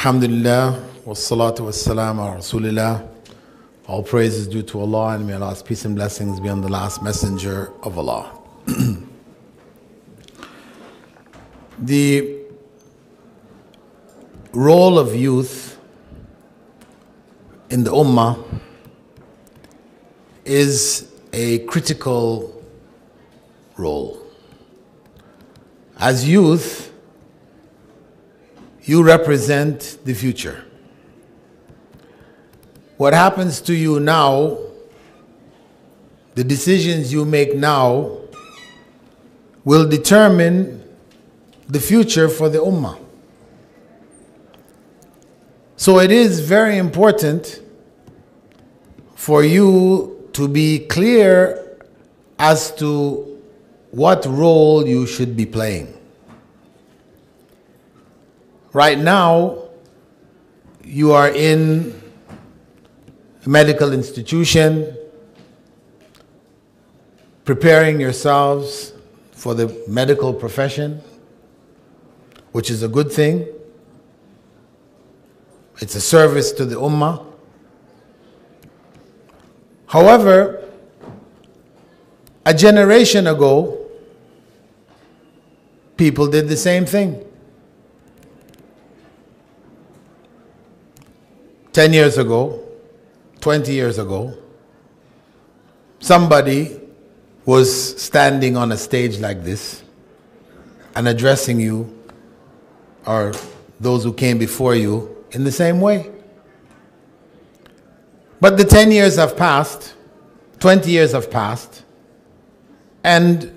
Alhamdulillah, wassalatu wassalamu ala Rasulillah. All praise is due to Allah, and may Allah's peace and blessings be on the last messenger of Allah. The role of youth in the Ummah is a critical role. As youth, you represent the future. What happens to you now, the decisions you make now, will determine the future for the Ummah. So it is very important for you to be clear as to what role you should be playing. Right now, you are in a medical institution, preparing yourselves for the medical profession, which is a good thing. It's a service to the Ummah. However, a generation ago, people did the same thing. 10 years ago, 20 years ago, somebody was standing on a stage like this and addressing you or those who came before you in the same way. But the 10 years have passed, 20 years have passed, and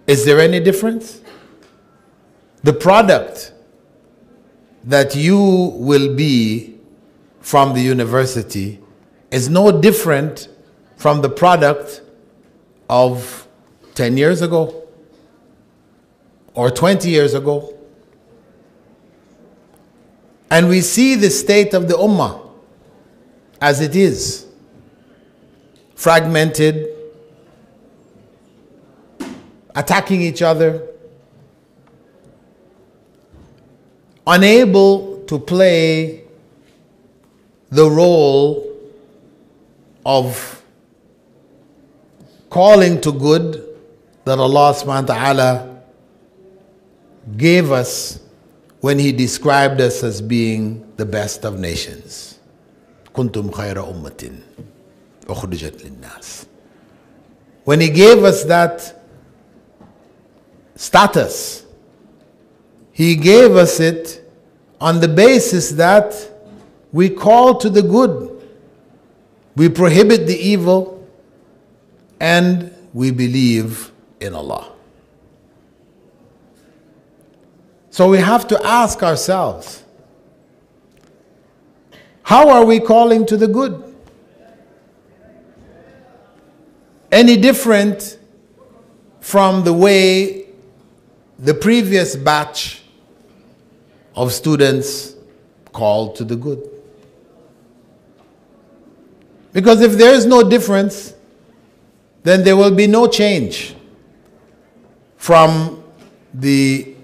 is there any difference? The product that you will be from the university is no different from the product of 10 years ago or 20 years ago. And we see the state of the Ummah as it is, fragmented, attacking each other, unable to play the role of calling to good that Allah subhanahu wa ta'ala gave us when He described us as being the best of nations. Kuntum khayra ummatin ukhrijat linnas. When He gave us that status, He gave us it on the basis that we call to the good, we prohibit the evil, and we believe in Allah. So we have to ask ourselves, how are we calling to the good? Any different from the way the previous batch of students called to the good? Because if there is no difference, then there will be no change from the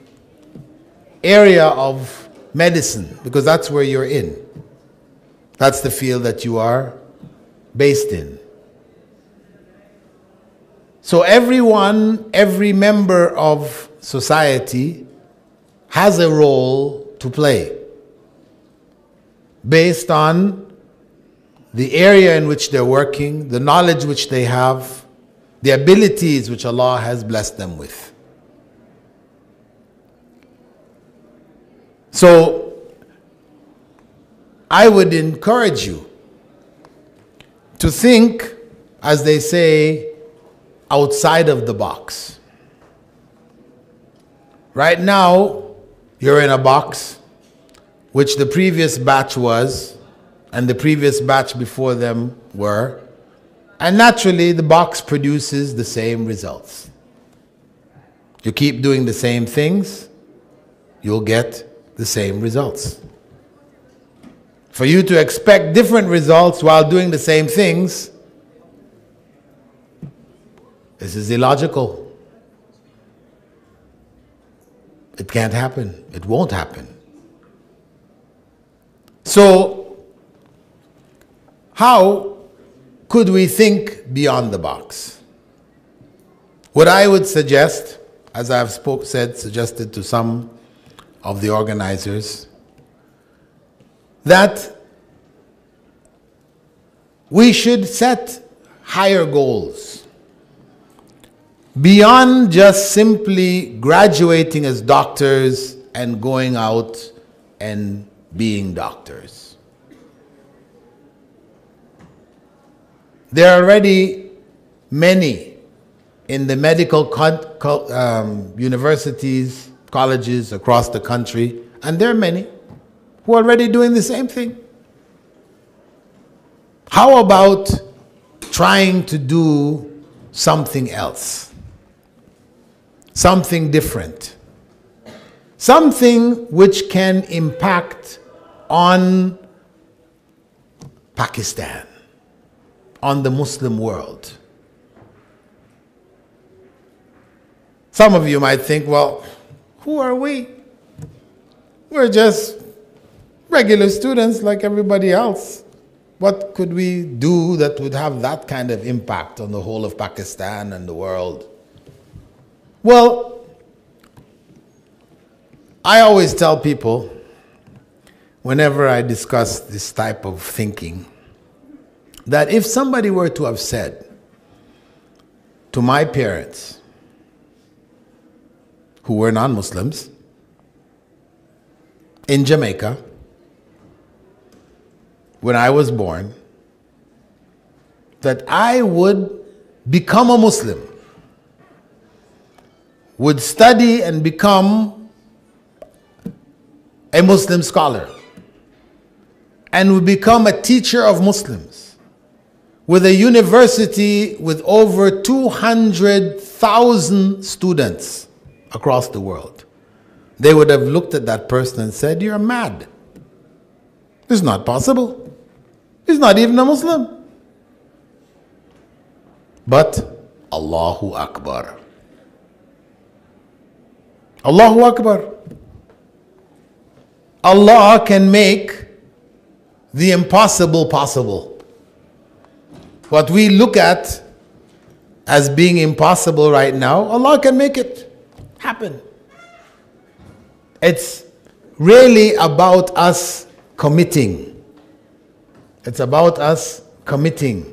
area of medicine, because that's where you're in. That's the field that you are based in. So everyone, every member of society has a role to play based on the area in which they're working, the knowledge which they have, the abilities which Allah has blessed them with. So I would encourage you to think, as they say, outside of the box. Right now, you're in a box, which the previous batch was, and the previous batch before them were, and naturally the box produces the same results. You keep doing the same things, you'll get the same results. For you to expect different results while doing the same things, this is illogical. It can't happen. It won't happen. So, how could we think beyond the box? What I would suggest, as I've suggested to some of the organizers, that we should set higher goals beyond just simply graduating as doctors and going out and being doctors. There are already many in the medical universities, colleges across the country, and there are many who are already doing the same thing. How about trying to do something else? Something different. Something which can impact on Pakistan, on the Muslim world. Some of you might think, well, who are we? We're just regular students like everybody else. What could we do that would have that kind of impact on the whole of Pakistan and the world? Well, I always tell people, whenever I discuss this type of thinking, that if somebody were to have said to my parents, who were non-Muslims, in Jamaica, when I was born, that I would become a Muslim, would study and become a Muslim scholar, and would become a teacher of Muslims with a university with over 200,000 students across the world, they would have looked at that person and said, "You're mad. It's not possible. He's not even a Muslim." But Allahu Akbar. Allahu Akbar. Allah can make the impossible possible. What we look at as being impossible right now, Allah can make it happen. It's really about us committing. It's about us committing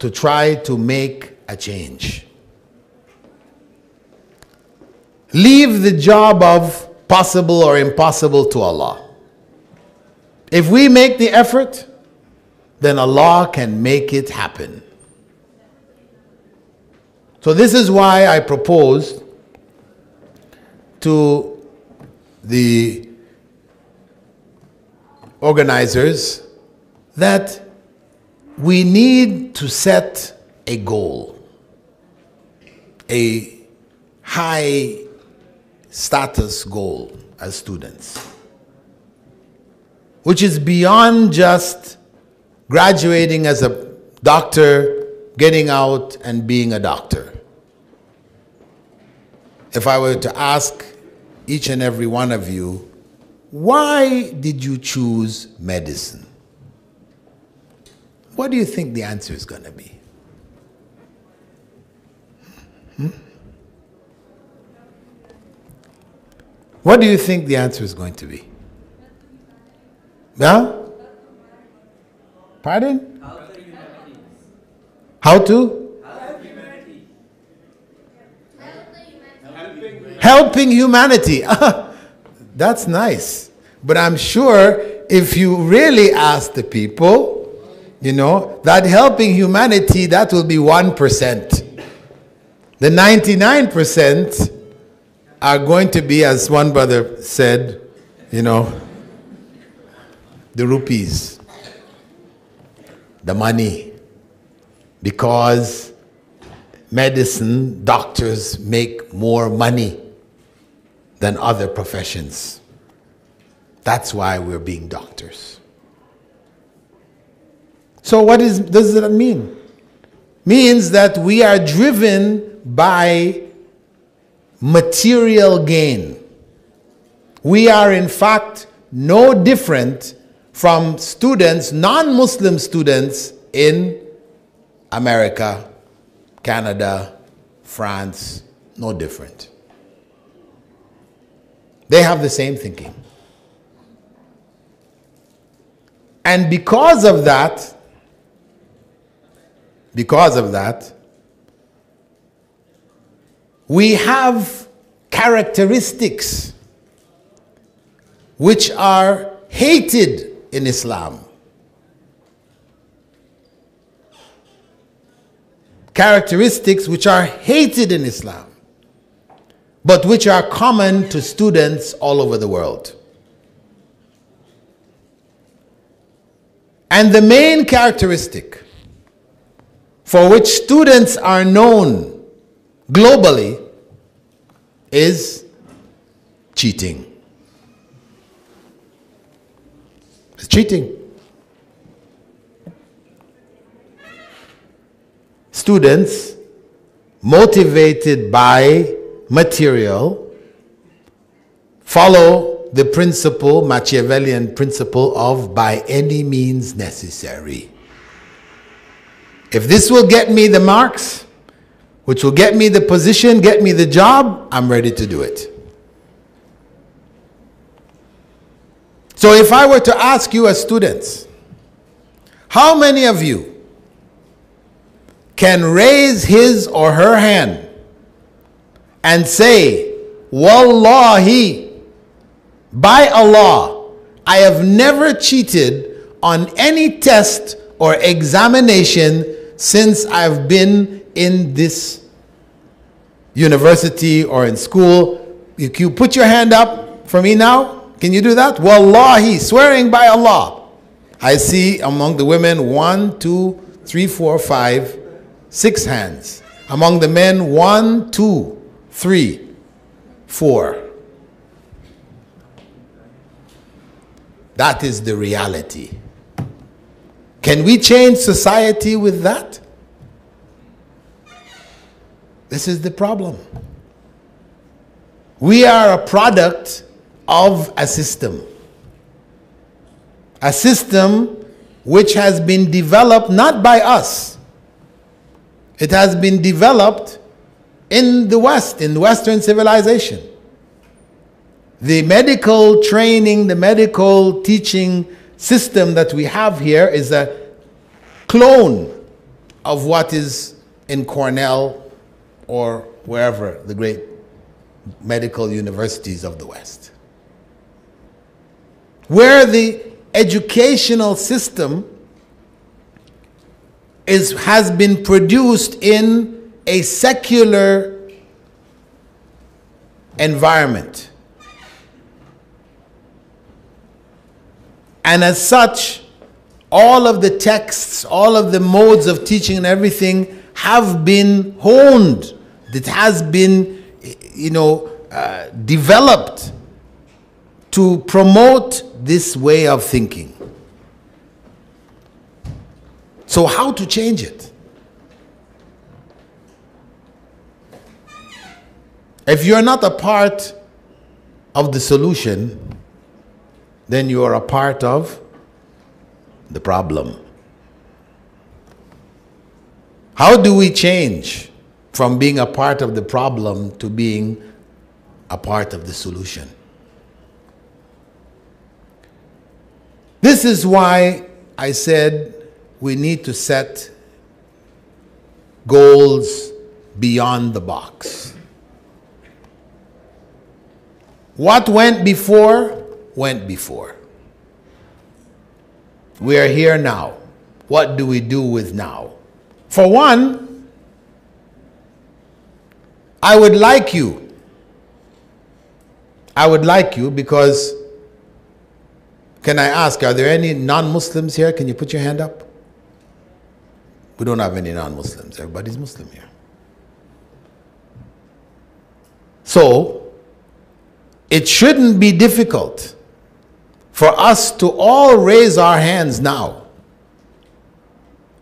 to try to make a change. Leave the job of possible or impossible to Allah. If we make the effort, then Allah can make it happen. So this is why I proposed to the organizers that we need to set a goal, a high status goal as students, which is beyond just graduating as a doctor, getting out and being a doctor. If I were to ask each and every one of you, why did you choose medicine? What do you think the answer is going to be? What do you think the answer is going to be? Yeah? Pardon? How to? Helping humanity. That's nice. But I'm sure if you really ask the people, you know, that helping humanity, that will be 1%. The 99% are going to be, as one brother said, you know, the rupees, the money. Because medicine, doctors make more money than other professions. That's why we're being doctors. So what does that mean? Means that we are driven by material gain. We are in fact no different from students, non-Muslim students in America, Canada, France, no different. They have the same thinking. And because of that, we have characteristics which are hated in Islam. Characteristics which are hated in Islam, but which are common to students all over the world. And the main characteristic for which students are known globally is cheating. It's cheating. Students motivated by material follow the principle, Machiavellian principle of by any means necessary. If this will get me the marks, which will get me the position, get me the job, I'm ready to do it. So if I were to ask you as students, how many of you can raise his or her hand and say, Wallahi, by Allah, I have never cheated on any test or examination since I've been in this university or in school? You put your hand up for me now. Can you do that? Wallahi, swearing by Allah. I see among the women 1, 2, 3, 4, 5, 6 hands. Among the men 1, 2, 3, 4. That is the reality. Can we change society with that? This is the problem. We are a product of a system which has been developed not by us. It has been developed in the West, in Western civilization. The medical training, the medical teaching system that we have here is a clone of what is in Cornell or wherever, the great medical universities of the West, where the educational system has been produced in a secular environment. And as such, all of the texts, all of the modes of teaching and everything have been honed. It has been, developed to promote this way of thinking. So how to change it? If you're not a part of the solution, then you are a part of the problem. How do we change from being a part of the problem to being a part of the solution? This is why I said we need to set goals beyond the box. What went before, went before. We are here now. What do we do with now? For one, I would like you because, can I ask, are there any non-Muslims here? Can you put your hand up? We don't have any non-Muslims. Everybody's Muslim here. So, it shouldn't be difficult for us to all raise our hands now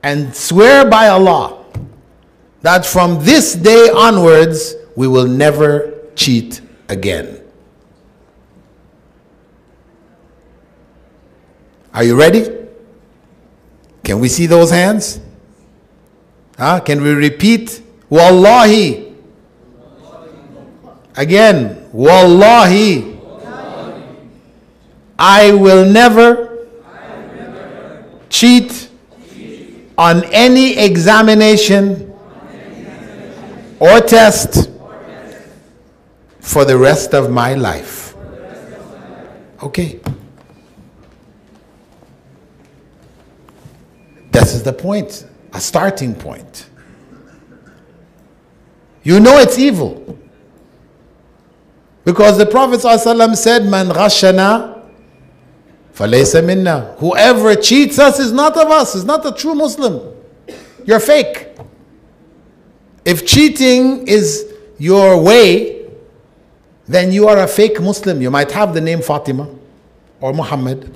and swear by Allah that from this day onwards we will never cheat again. Are you ready? Can we see those hands? Can we repeat? Wallahi. Again, Wallahi. I will never cheat on any examination or test for the rest of my life. Okay. This is the point, a starting point. You know it's evil. Because the Prophet ﷺ said, Man ghashana falaysa minna. Whoever cheats us is not of us, is not a true Muslim. You're fake. If cheating is your way, then you are a fake Muslim. You might have the name Fatima or Muhammad,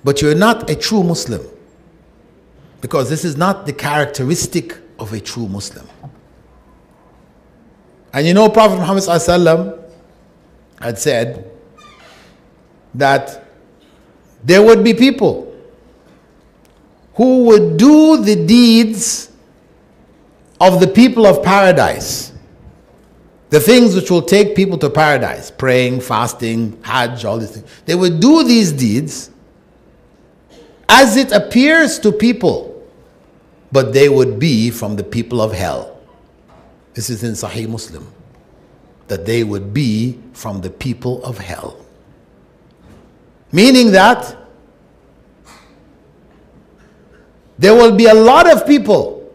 but you're not a true Muslim. Because this is not the characteristic of a true Muslim. And you know, Prophet Muhammad ﷺ had said that there would be people who would do the deeds of the people of paradise. The things which will take people to paradise, praying, fasting, Hajj, all these things. They would do these deeds as it appears to people, but they would be from the people of hell. This is in Sahih Muslim. That they would be from the people of hell. Meaning that there will be a lot of people.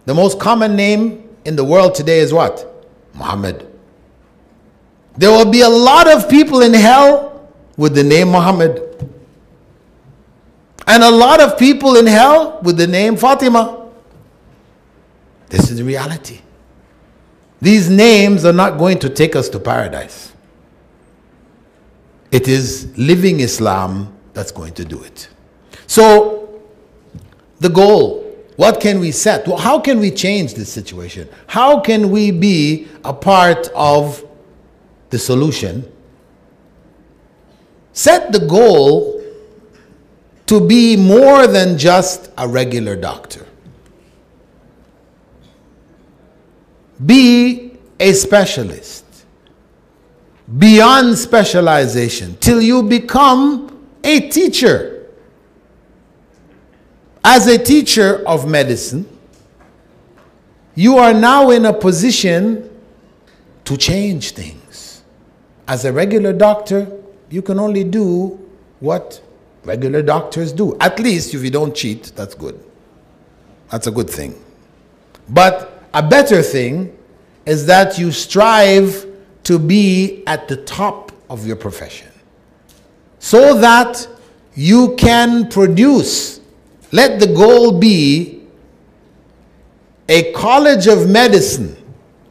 The most common name in the world today is what? Muhammad. There will be a lot of people in hell with the name Muhammad. And a lot of people in hell with the name Fatima. This is the reality. These names are not going to take us to paradise. It is living Islam that's going to do it. So, the goal, what can we set? Well, how can we change this situation? How can we be a part of the solution? Set the goal to be more than just a regular doctor. Be a specialist. Beyond specialization, till you become a teacher. As a teacher of medicine, you are now in a position to change things. As a regular doctor, you can only do what regular doctors do. At least if you don't cheat, that's good. That's a good thing. But a better thing is that you strive to be at the top of your profession, so that you can produce. Let the goal be a college of medicine,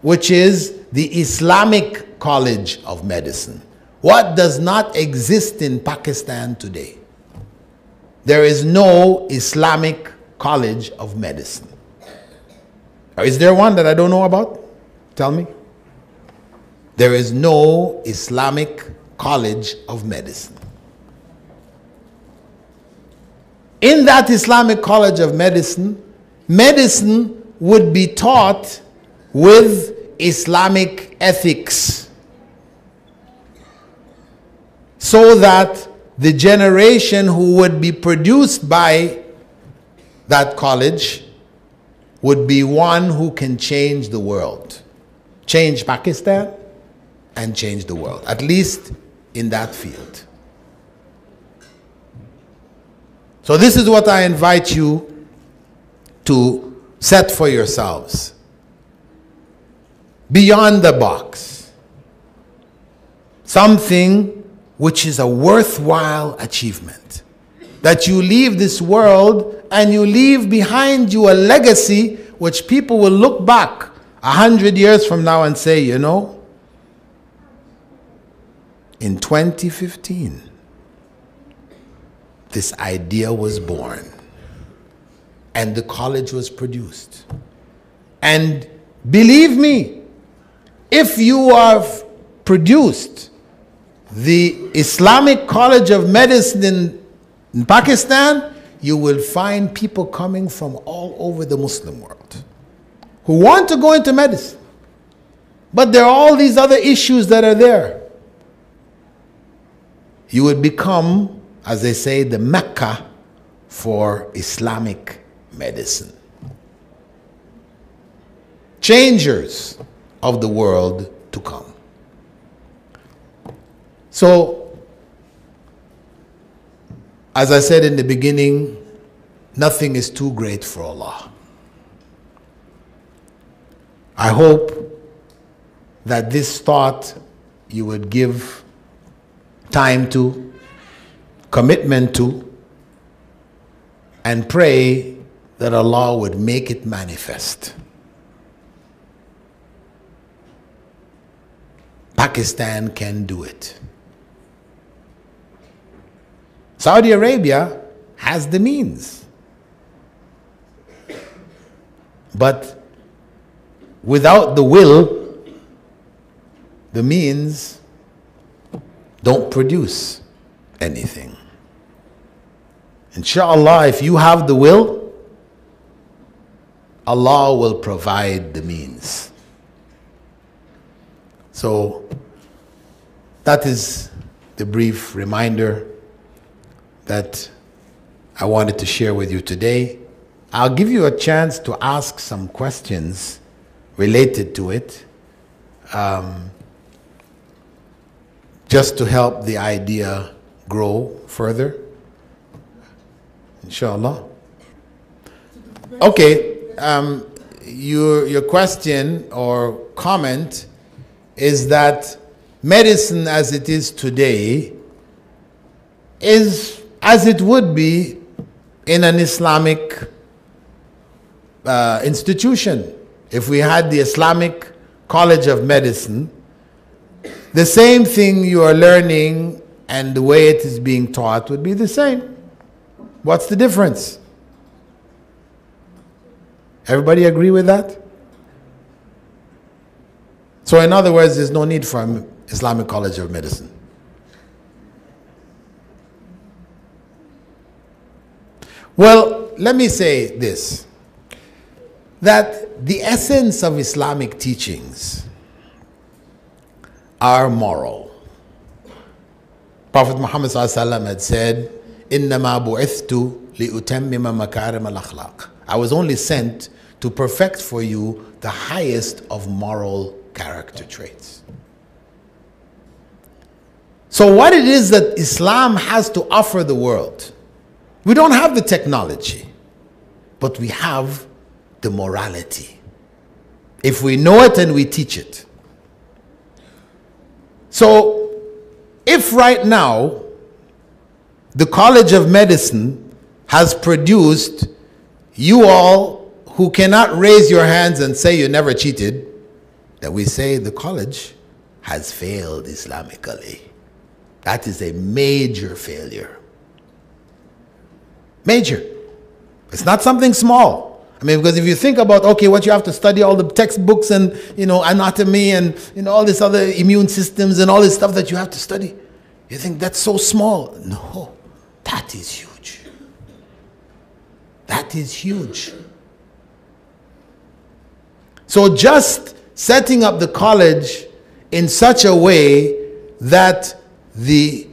which is the Islamic College of Medicine. What does not exist in Pakistan today? There is no Islamic College of Medicine. Or is there one that I don't know about? Tell me. There is no Islamic College of Medicine. In that Islamic College of Medicine, medicine would be taught with Islamic ethics, so that the generation who would be produced by that college would be one who can change the world. Change Pakistan and change the world, at least in that field. So this is what I invite you to set for yourselves. Beyond the box. Something which is a worthwhile achievement. That you leave this world and you leave behind you a legacy which people will look back 100 years from now and say, you know, in 2015, this idea was born and the college was produced. And believe me, if you have produced the Islamic College of Medicine in Pakistan, you will find people coming from all over the Muslim world who want to go into medicine. But there are all these other issues that are there. You would become, as they say, the Mecca for Islamic medicine. Changers of the world to come. So, as I said in the beginning, nothing is too great for Allah. I hope that this thought you would give time to, commitment to, and pray that Allah would make it manifest. Pakistan can do it. Saudi Arabia has the means. But without the will, the means don't produce anything. Inshallah, if you have the will, Allah will provide the means. So that is the brief reminder that I wanted to share with you today. I'll give you a chance to ask some questions related to it, just to help the idea grow further, inshallah. Okay, your question or comment is that medicine as it is today is as it would be in an Islamic institution. If we had the Islamic College of Medicine, the same thing you are learning and the way it is being taught would be the same. What's the difference? Everybody agree with that? So in other words, there's no need for an Islamic College of Medicine. Well, let me say this, that the essence of Islamic teachings are moral. Prophet Muhammad ﷺ had said, إِنَّمَا بُعِثْتُ لِأُتَمِّمَ مَكَارِمَ الْأَخْلَاقِ. I was only sent to perfect for you the highest of moral character traits. So what it is that Islam has to offer the world, we don't have the technology, but we have the morality. If we know it and we teach it. So if right now the College of Medicine has produced you all who cannot raise your hands and say you never cheated, that we say the college has failed Islamically. That is a major failure. Major. It's not something small. I mean, because if you think about, okay, what you have to study, all the textbooks and, anatomy and, all this other immune systems and all this stuff that you have to study, you think that's so small. No, that is huge. That is huge. So just setting up the college in such a way that the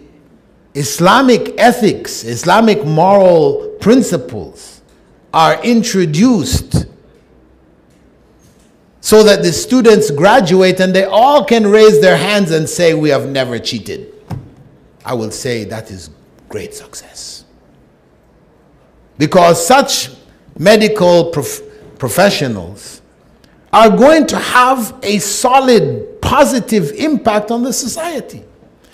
Islamic ethics, Islamic moral principles are introduced so that the students graduate and they all can raise their hands and say, we have never cheated. I will say that is great success. Because such medical professionals are going to have a solid, positive impact on the society.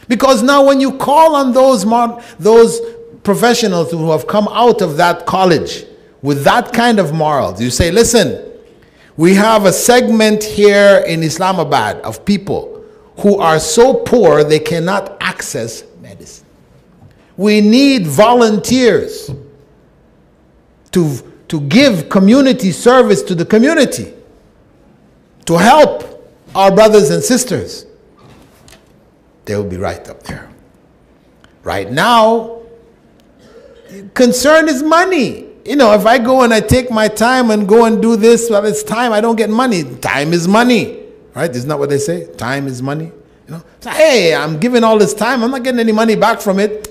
Because now when you call on those professionals who have come out of that college with that kind of morals, you say, listen, we have a segment here in Islamabad of people who are so poor they cannot access medicine. We need volunteers to give community service to the community, to help our brothers and sisters. They will be right up there. Right now, concern is money. You know, if I go and I take my time and go and do this, well, it's time, I don't get money. Time is money. Right? Isn't that what they say? Time is money. You know, so, hey, I'm giving all this time, I'm not getting any money back from it.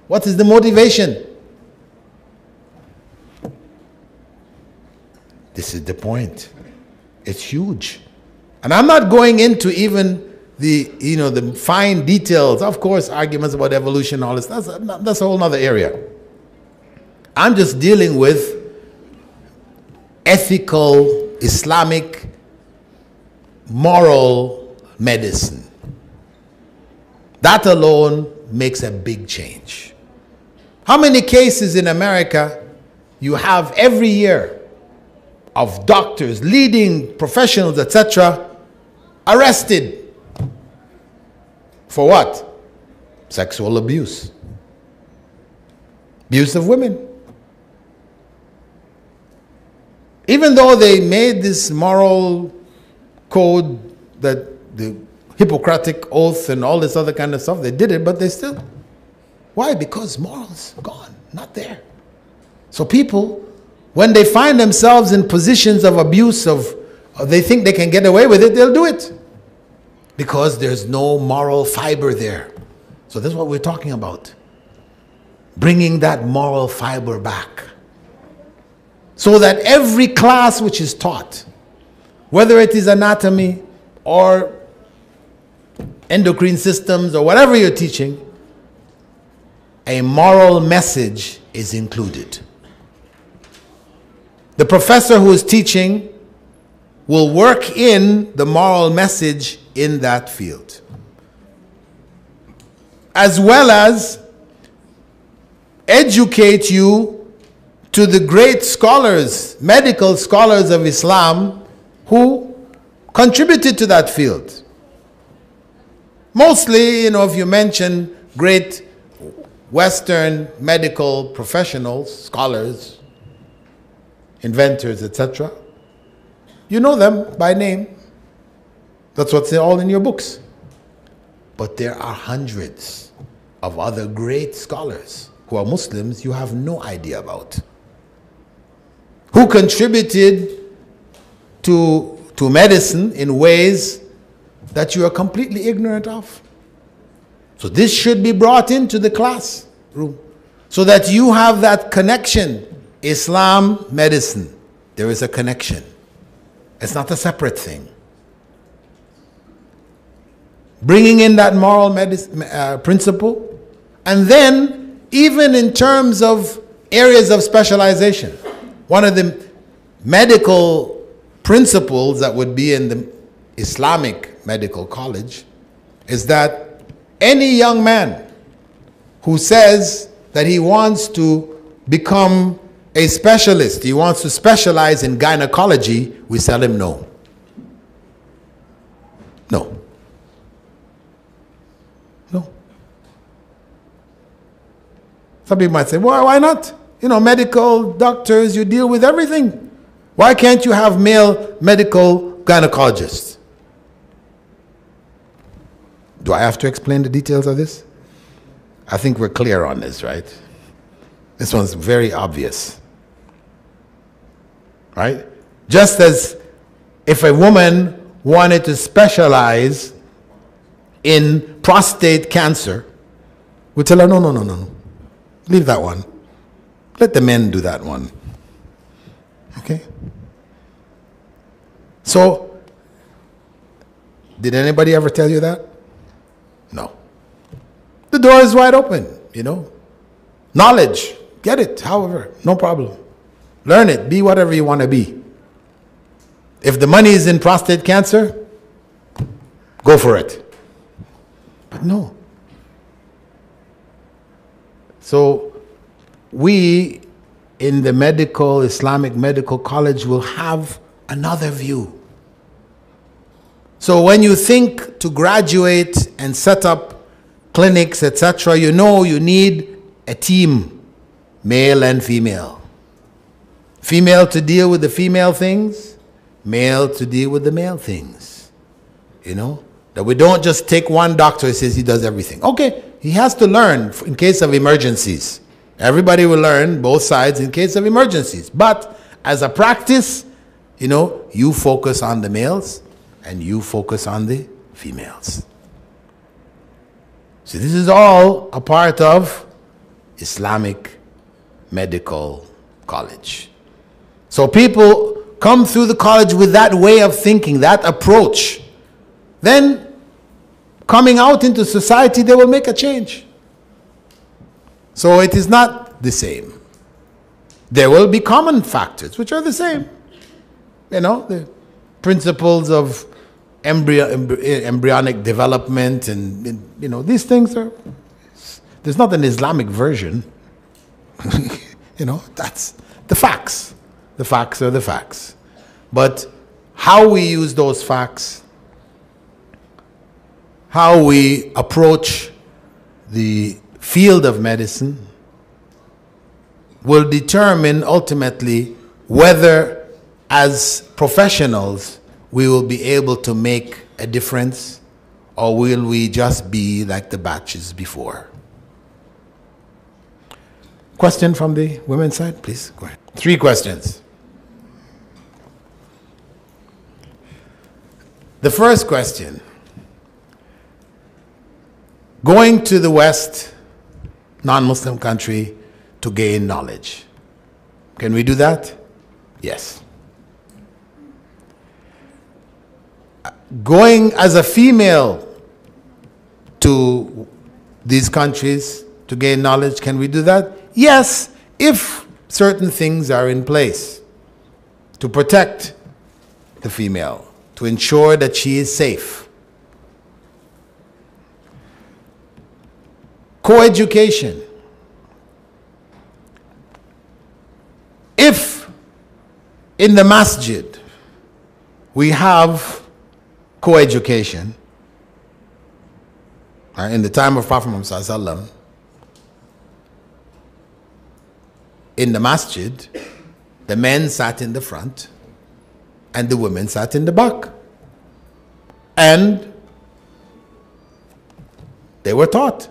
What is the motivation? This is the point. It's huge. And I'm not going into even the, you know, the fine details. Of course, arguments about evolution, all this, that's a whole other area. I'm just dealing with ethical, Islamic, moral medicine. That alone makes a big change. How many cases in America you have every year of doctors, leading professionals, etc., arrested for what? Sexual abuse. Abuse of women. Even though they made this moral code, that the Hippocratic oath and all this other kind of stuff, they did it, but they still. Why? Because morals gone, not there. So people, when they find themselves in positions of abuse, they think they can get away with it, they'll do it. Because there's no moral fiber there. So that's what we're talking about. Bringing that moral fiber back. So that every class which is taught, whether it is anatomy or endocrine systems or whatever you're teaching, a moral message is included. The professor who is teaching will work in the moral message in that field, as well as educate you to the great scholars, medical scholars of Islam who contributed to that field. Mostly, you know, if you mention great Western medical professionals, scholars, inventors, etc., you know them by name. That's what's all in your books. But there are hundreds of other great scholars who are Muslims you have no idea about, who contributed to medicine in ways that you are completely ignorant of. So this should be brought into the classroom so that you have that connection. Islam, medicine, there is a connection. It's not a separate thing. Bringing in that moral principle, and then even in terms of areas of specialization, one of the medical principles that would be in the Islamic medical college is that any young man who says that he wants to become a specialist, he wants to specialize in gynecology, we tell him no. No. No. Some people might say, well, why not? You know, medical doctors, you deal with everything. Why can't you have male medical gynecologists? Do I have to explain the details of this? I think we're clear on this, right? This one's very obvious. Right? Just as if a woman wanted to specialize in prostate cancer, we tell her, no. Leave that one. Let the men do that one. Okay? So, did anybody ever tell you that? No. The door is wide open, you know. Knowledge, get it, however, no problem. Learn it, be whatever you want to be. If the money is in prostate cancer, go for it. But no. So we in the Islamic medical college will have another view. So when you think to graduate and set up clinics, etc., you know you need a team, male and female. Female to deal with the female things, male to deal with the male things. You know, That we don't just take one doctor who says he does everything. Okay, he has to learn in case of emergencies. Everybody will learn both sides in case of emergencies. But as a practice, you know, you focus on the males and you focus on the females. So this is all a part of Islamic Medical College. So people come through the college with that way of thinking, that approach. Then coming out into society, they will make a change. So it is not the same. There will be common factors which are the same. You know, the principles of embryonic development and you know, these things are, there's not an Islamic version. You know, that's the facts. The facts are the facts. But how we use those facts, how we approach the field of medicine will determine ultimately whether as professionals we will be able to make a difference, or will we just be like the batches before? Question from the women's side, please. Go ahead. 3 questions. The first question: going to the West, non-Muslim country, to gain knowledge. Can we do that? Yes. Going as a female to these countries to gain knowledge, can we do that? Yes, if certain things are in place to protect the female, to ensure that she is safe. Coeducation. If in the masjid we have coeducation, in the time of Prophet Muhammad sallallahu alaihi wasallam, in the masjid, the men sat in the front and the women sat in the back. And they were taught,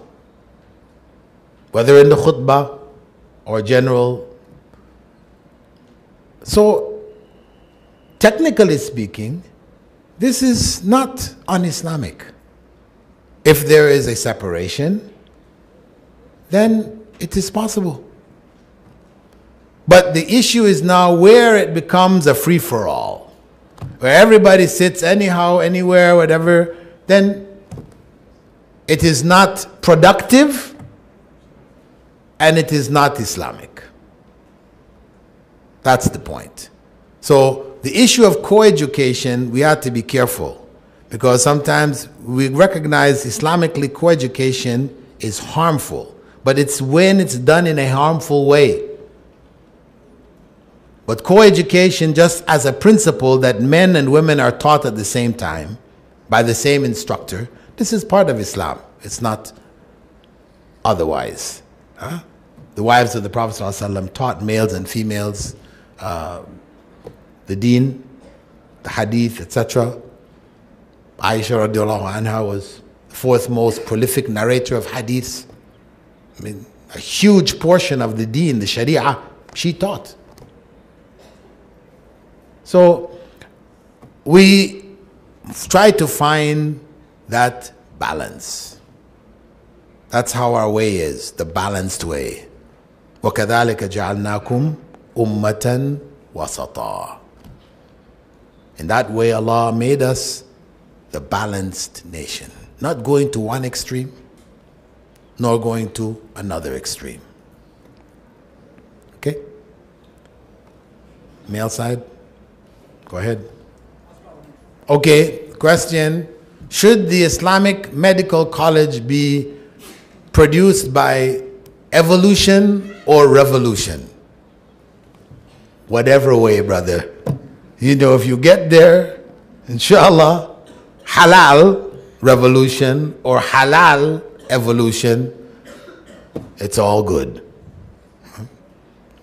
whether in the khutbah or general. So, technically speaking, this is not un-Islamic. If there is a separation, then it is possible. But the issue is now where it becomes a free-for-all, where everybody sits anyhow, anywhere, whatever, then it is not productive and it is not Islamic. That's the point. So the issue of coeducation, we have to be careful, because sometimes we recognize Islamically coeducation is harmful, but it's when it's done in a harmful way. But coeducation, just as a principle that men and women are taught at the same time by the same instructor, this is part of Islam. It's not otherwise. The wives of the Prophet ﷺ taught males and females the deen, the hadith, etc. Aisha radiallahu anha was the 4th most prolific narrator of hadiths. I mean, a huge portion of the deen, the sharia, she taught. So we try to find that balance. That's how our way is, the balanced way. وَكَذَلِكَ جَعَلْنَاكُمْ أُمَّةً وَسَطًا. In that way, Allah made us the balanced nation, not going to one extreme, nor going to another extreme. Okay? Male side? Go ahead. Okay, question. Should the Islamic Medical College be produced by evolution or revolution? Whatever way, brother. You know, if you get there, inshallah, halal revolution or halal evolution, it's all good.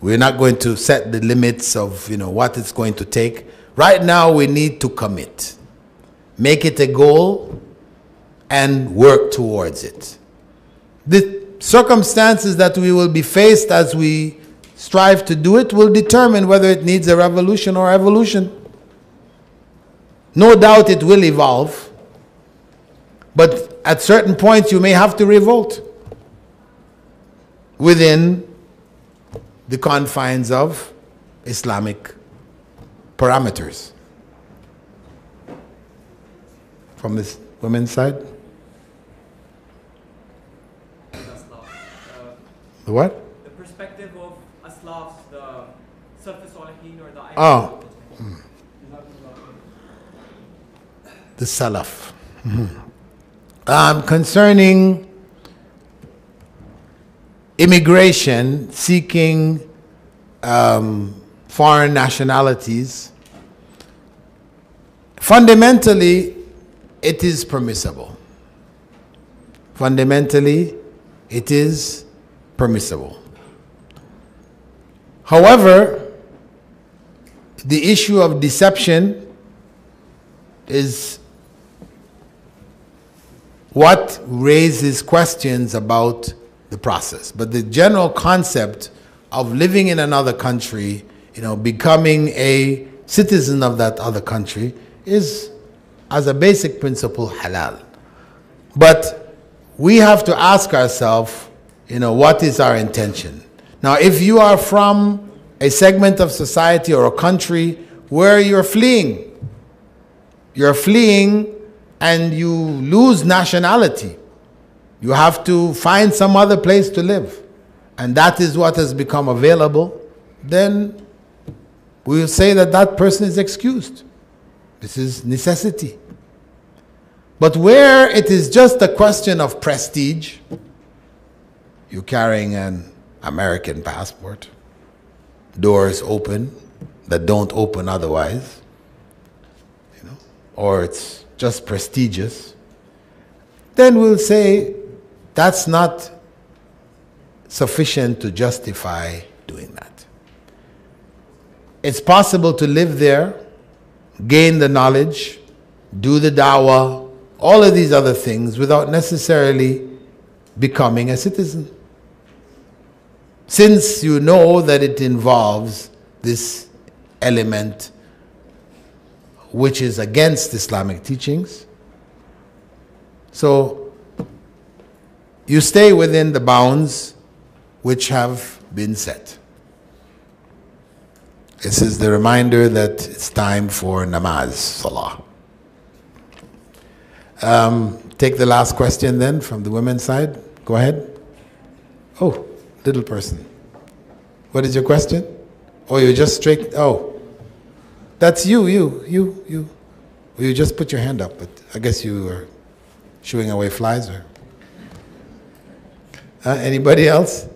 We're not going to set the limits of, you know, what it's going to take. Right now, we need to commit. Make it a goal and work towards it. The circumstances that we will be faced as we strive to do it will determine whether it needs a revolution or evolution. No doubt it will evolve, but at certain points you may have to revolt within the confines of Islamic parameters. From this women's side? The what? The perspective of Aslaf, the Salaf Salihin or the Oh. The Salaf. Concerning immigration, seeking foreign nationalities, fundamentally it is permissible. Fundamentally it is permissible. However, the issue of deception is what raises questions about the process. But the general concept of living in another country, becoming a citizen of that other country is, as a basic principle, halal. But we have to ask ourselves, what is our intention? Now, if you are from a segment of society or a country where you're fleeing and you lose nationality, you have to find some other place to live, and that is what has become available, then we will say that that person is excused. This is necessity. But where it is just a question of prestige, you're carrying an American passport, doors open that don't open otherwise, or it's just prestigious, then we'll say that's not sufficient to justify doing that. It's possible to live there, gain the knowledge, do the da'wah, all of these other things without necessarily becoming a citizen. Since you know that it involves this element which is against Islamic teachings, so you stay within the bounds which have been set. This is the reminder that it's time for namaz, salah. Take the last question then from the women's side. Go ahead. Oh, little person. What is your question? Oh, you just straight. Oh, that's you. Well, you just put your hand up, but I guess you were shooing away flies, or anybody else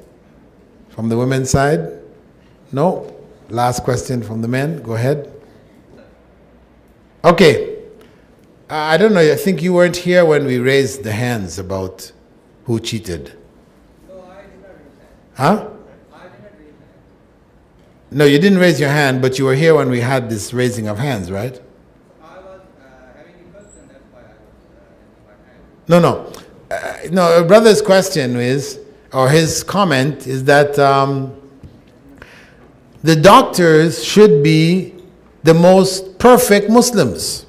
from the women's side? No. Last question from the men. Go ahead. Okay. I don't know. I think you weren't here when we raised the hands about who cheated. No, I did not raise that. Huh? I did not raise that. No, you didn't raise your hand, but you were here when we had this raising of hands, right? I was having a question, that's why I was raising my hand. No. No, brother's question is, or his comment is that the doctors should be the most perfect Muslims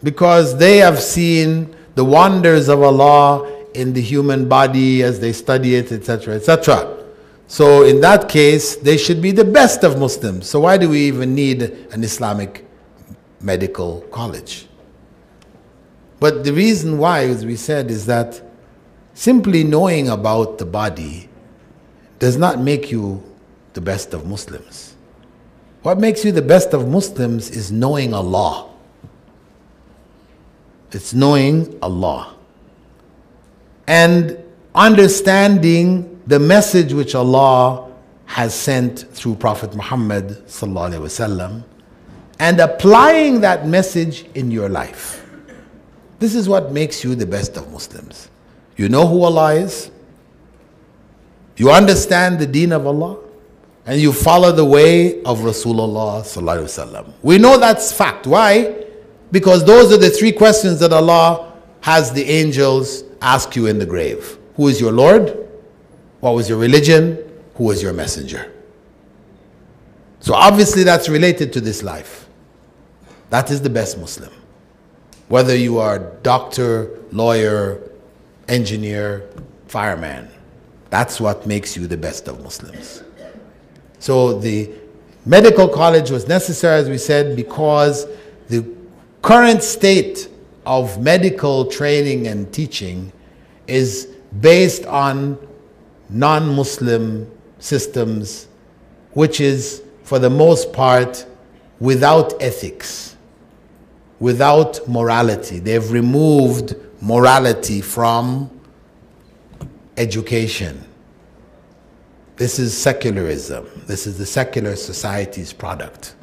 because they have seen the wonders of Allah in the human body as they study it, etc., etc. So in that case, they should be the best of Muslims. So why do we even need an Islamic medical college? But the reason why, as we said, is that simply knowing about the body does not make you the best of Muslims. What makes you the best of Muslims is knowing Allah. It's knowing Allah and understanding the message which Allah has sent through Prophet Muhammad sallallahu alaihi wasallam and applying that message in your life. This is what makes you the best of Muslims. You know who Allah is, you understand the deen of Allah, and you follow the way of Rasulullah sallallahu alaihi wasallam. We know that's fact. Why? Because those are the three questions that Allah has the angels ask you in the grave, who is your Lord? What was your religion? Who was your messenger? So obviously that's related to this life. That is the best Muslim. Whether you are doctor, lawyer, engineer, fireman, that's what makes you the best of Muslims. So the medical college was necessary, as we said, because the current state of medical training and teaching is based on non-Muslim systems, which is, for the most part, without ethics, without morality. They've removed morality from education. This is secularism. This is the secular society's product.